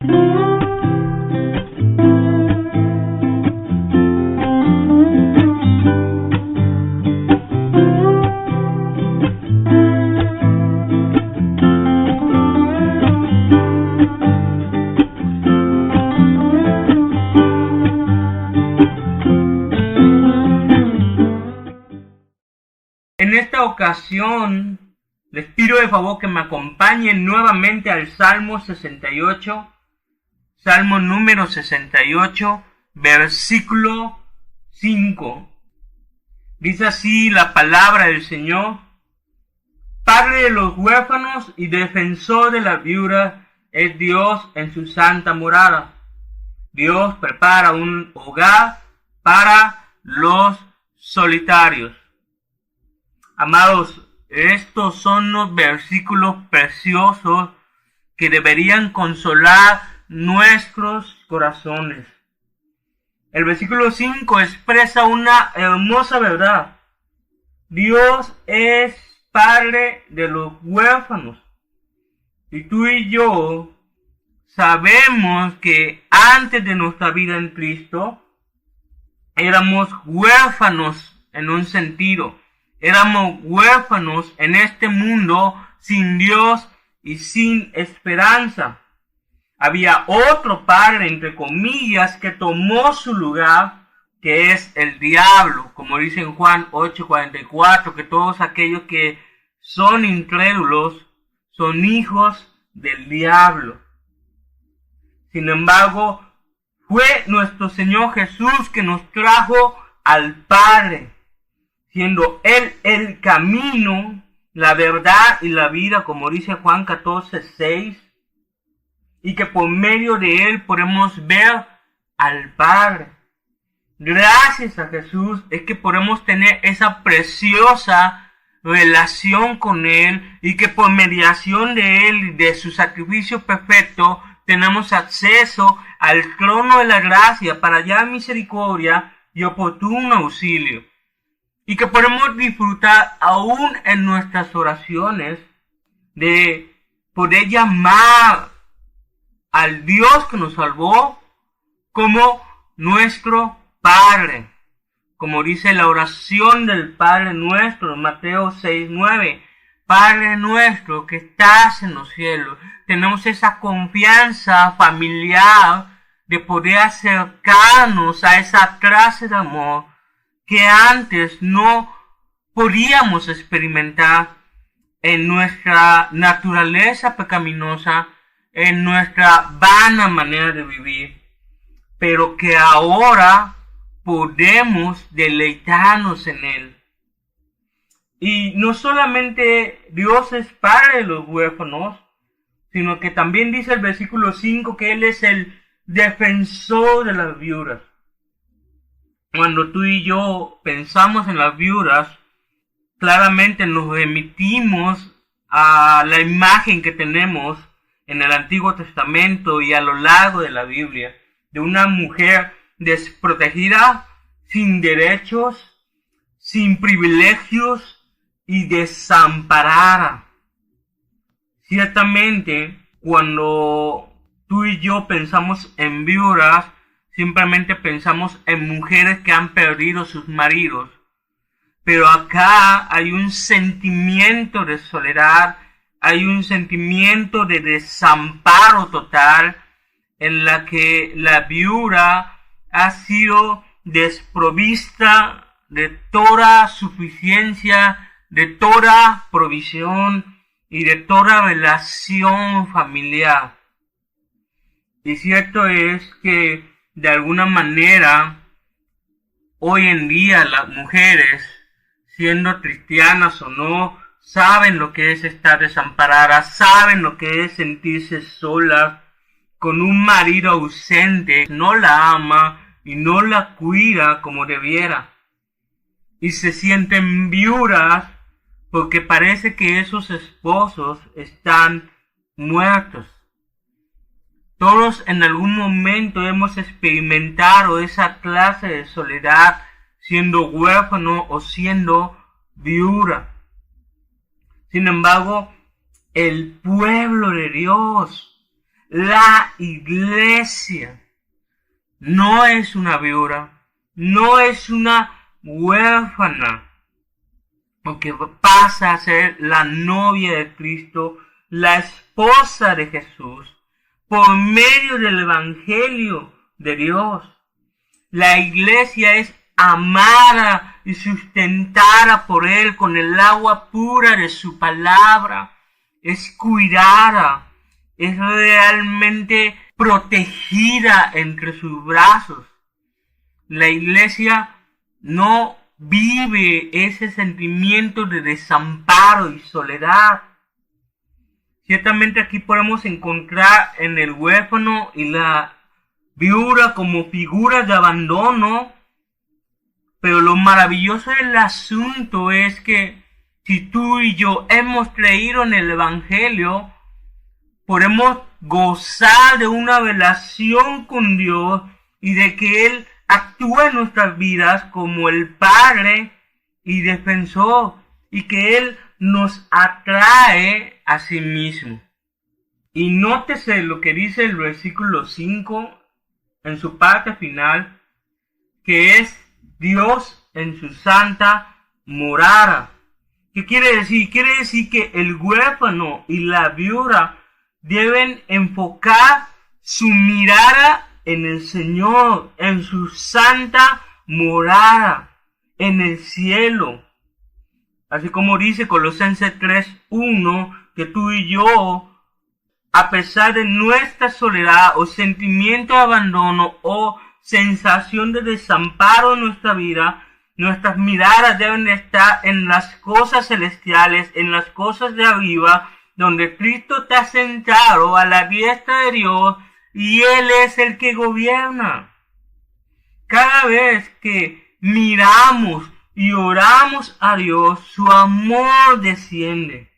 En esta ocasión les pido de favor que me acompañen nuevamente al Salmo 68, Salmo número 68, versículo 5. Dice así la palabra del Señor: Padre de los huérfanos y defensor de las viudas es Dios en su santa morada. Dios prepara un hogar para los solitarios. Amados, estos son los versículos preciosos que deberían consolar nuestros corazones. El versículo 5 expresa una hermosa verdad. Dios es Padre de los huérfanos. Y tú y yo sabemos que antes de nuestra vida en Cristo éramos huérfanos en un sentido. Éramos huérfanos en este mundo sin Dios y sin esperanza. Había otro padre, entre comillas, que tomó su lugar, que es el diablo. Como dice en Juan 8:44, que todos aquellos que son incrédulos son hijos del diablo. Sin embargo, fue nuestro Señor Jesús que nos trajo al Padre, siendo Él el camino, la verdad y la vida, como dice Juan 14:6, y que por medio de Él podemos ver al Padre. Gracias a Jesús es que podemos tener esa preciosa relación con Él, y que por mediación de Él y de su sacrificio perfecto tenemos acceso al trono de la gracia para hallar misericordia y oportuno auxilio. Y que podemos disfrutar aún en nuestras oraciones de poder llamar al Dios que nos salvó como nuestro Padre. Como dice la oración del Padre nuestro, Mateo 6:9. Padre nuestro que estás en los cielos. Tenemos esa confianza familiar de poder acercarnos a esa clase de amor que antes no podíamos experimentar en nuestra naturaleza pecaminosa, en nuestra vana manera de vivir, pero que ahora podemos deleitarnos en Él. Y no solamente Dios es Padre de los huérfanos, sino que también dice el versículo 5 que Él es el defensor de las viudas. Cuando tú y yo pensamos en las viudas, claramente nos remitimos a la imagen que tenemos en el Antiguo Testamento y a lo largo de la Biblia, de una mujer desprotegida, sin derechos, sin privilegios y desamparada. Ciertamente, cuando tú y yo pensamos en viudas, simplemente pensamos en mujeres que han perdido sus maridos. Pero acá hay un sentimiento de soledad, hay un sentimiento de desamparo total, en la que la viuda ha sido desprovista de toda suficiencia, de toda provisión y de toda relación familiar. Y cierto es que de alguna manera hoy en día las mujeres, siendo cristianas o no, saben lo que es estar desamparadas, saben lo que es sentirse solas, con un marido ausente, no la ama y no la cuida como debiera. Y se sienten viudas porque parece que esos esposos están muertos. Todos en algún momento hemos experimentado esa clase de soledad, siendo huérfano o siendo viuda. Sin embargo, el pueblo de Dios, La iglesia no es una viuda, no es una huérfana, porque pasa a ser la novia de Cristo, la esposa de Jesús, por medio del Evangelio de Dios. La iglesia es amada y sustentada por Él con el agua pura de su palabra. Es cuidada, es realmente protegida entre sus brazos. La iglesia no vive ese sentimiento de desamparo y soledad. Ciertamente aquí podemos encontrar en el huérfano y la viuda como figuras de abandono, pero lo maravilloso del asunto es que si tú y yo hemos creído en el Evangelio, podemos gozar de una relación con Dios y de que Él actúa en nuestras vidas como el Padre y defensor, y que Él nos atrae a sí mismo. Y nótese lo que dice el versículo 5 en su parte final, que es Dios en su santa morada. ¿Qué quiere decir? Quiere decir que el huérfano y la viuda deben enfocar su mirada en el Señor, en su santa morada, en el cielo. Así como dice Colosenses 3:1, que tú y yo, a pesar de nuestra soledad o sentimiento de abandono o sensación de desamparo en nuestra vida, nuestras miradas deben estar en las cosas celestiales, en las cosas de arriba, donde Cristo está sentado a la diestra de Dios y Él es el que gobierna. Cada vez que miramos y oramos a Dios, su amor desciende,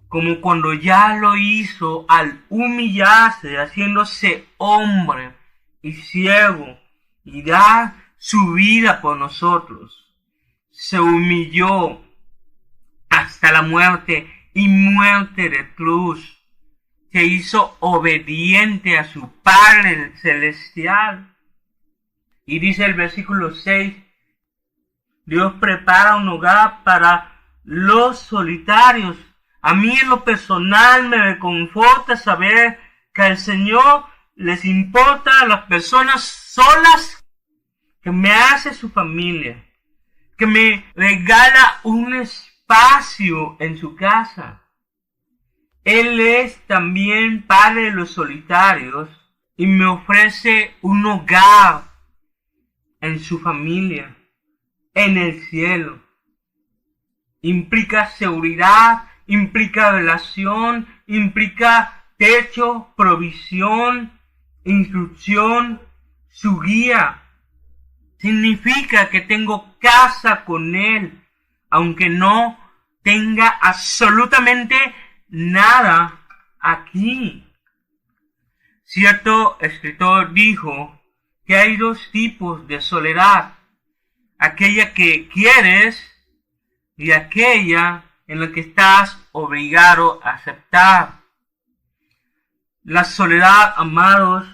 como cuando ya lo hizo al humillarse, haciéndose hombre y siervo y dar su vida por nosotros. Se humilló hasta la muerte y muerte de cruz. Se hizo obediente a su Padre celestial. Y dice el versículo 6, Dios prepara un hogar para los solitarios. A mí en lo personal me reconforta saber que al Señor les importa a las personas solas, que me hace su familia, que me regala un espacio en su casa. Él es también Padre de los solitarios y me ofrece un hogar en su familia, en el cielo. Implica seguridad, implica relación, implica techo, provisión, instrucción, su guía. Significa que tengo casa con Él, aunque no tenga absolutamente nada aquí. Cierto escritor dijo que hay dos tipos de soledad: aquella que quieres y aquella en la que estás obligado a aceptar. La soledad, amados,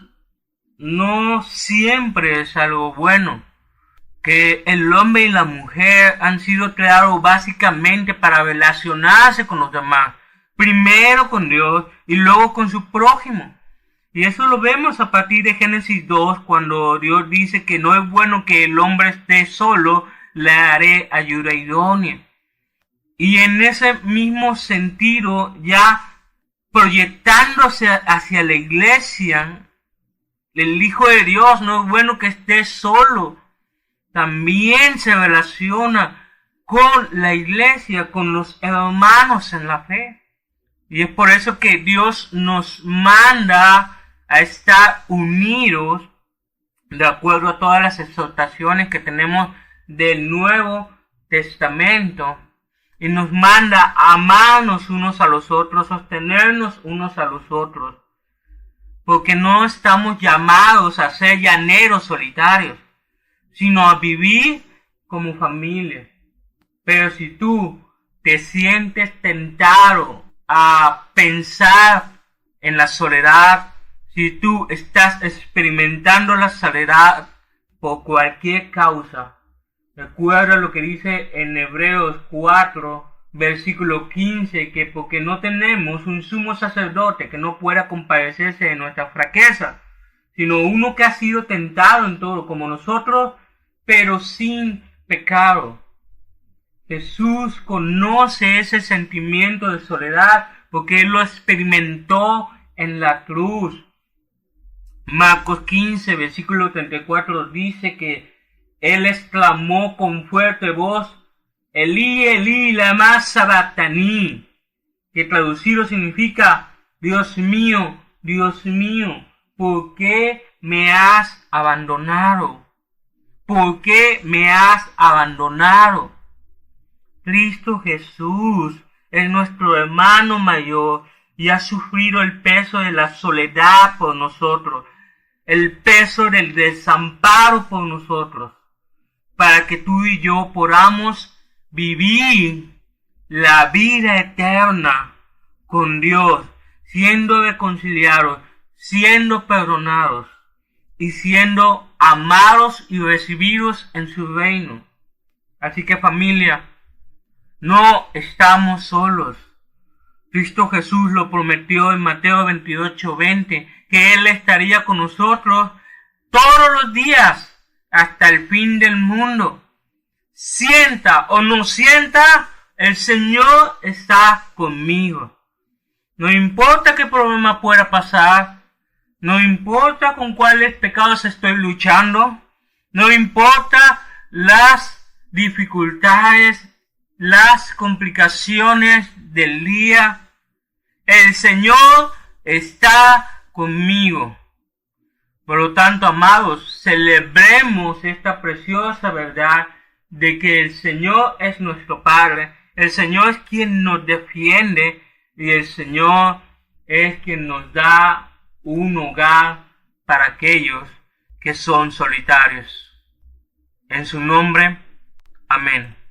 no siempre es algo bueno. Que el hombre y la mujer han sido creados básicamente para relacionarse con los demás, primero con Dios y luego con su prójimo. Y eso lo vemos a partir de Génesis 2, cuando Dios dice que no es bueno que el hombre esté solo, le haré ayuda idónea. Y en ese mismo sentido, ya proyectándose hacia la iglesia, el Hijo de Dios no es bueno que esté solo. También se relaciona con la iglesia, con los hermanos en la fe. Y es por eso que Dios nos manda a estar unidos, de acuerdo a todas las exhortaciones que tenemos del Nuevo Testamento. Y nos manda a amarnos unos a los otros, sostenernos unos a los otros. Porque no estamos llamados a ser llaneros solitarios, sino a vivir como familia. Pero si tú te sientes tentado a pensar en la soledad, Si tú estás experimentando la soledad por cualquier causa, recuerda lo que dice en Hebreos 4, versículo 15, que porque no tenemos un sumo sacerdote que no pueda compadecerse de nuestra fraqueza, sino uno que ha sido tentado en todo como nosotros, pero sin pecado. Jesús conoce ese sentimiento de soledad porque Él lo experimentó en la cruz. Marcos 15, versículo 34 dice que Él exclamó con fuerte voz, Elí, Elí, lama sabactani, que traducido significa, Dios mío, ¿por qué me has abandonado? ¿Por qué me has abandonado? Cristo Jesús es nuestro hermano mayor y ha sufrido el peso de la soledad por nosotros, el peso del desamparo por nosotros, para que tú y yo podamos vivir la vida eterna con Dios, siendo reconciliados, siendo perdonados y siendo amados y recibidos en su reino. Así que familia, no estamos solos. Cristo Jesús lo prometió en Mateo 28:20, que Él estaría con nosotros todos los días hasta el fin del mundo. Sienta o no sienta, el Señor está conmigo. No importa qué problema pueda pasar, no importa con cuáles pecados estoy luchando, no importa las dificultades, las complicaciones del día, el Señor está conmigo. Por lo tanto, amados, celebremos esta preciosa verdad de que el Señor es nuestro Padre, el Señor es quien nos defiende y el Señor es quien nos da un hogar para aquellos que son solitarios. En su nombre, amén.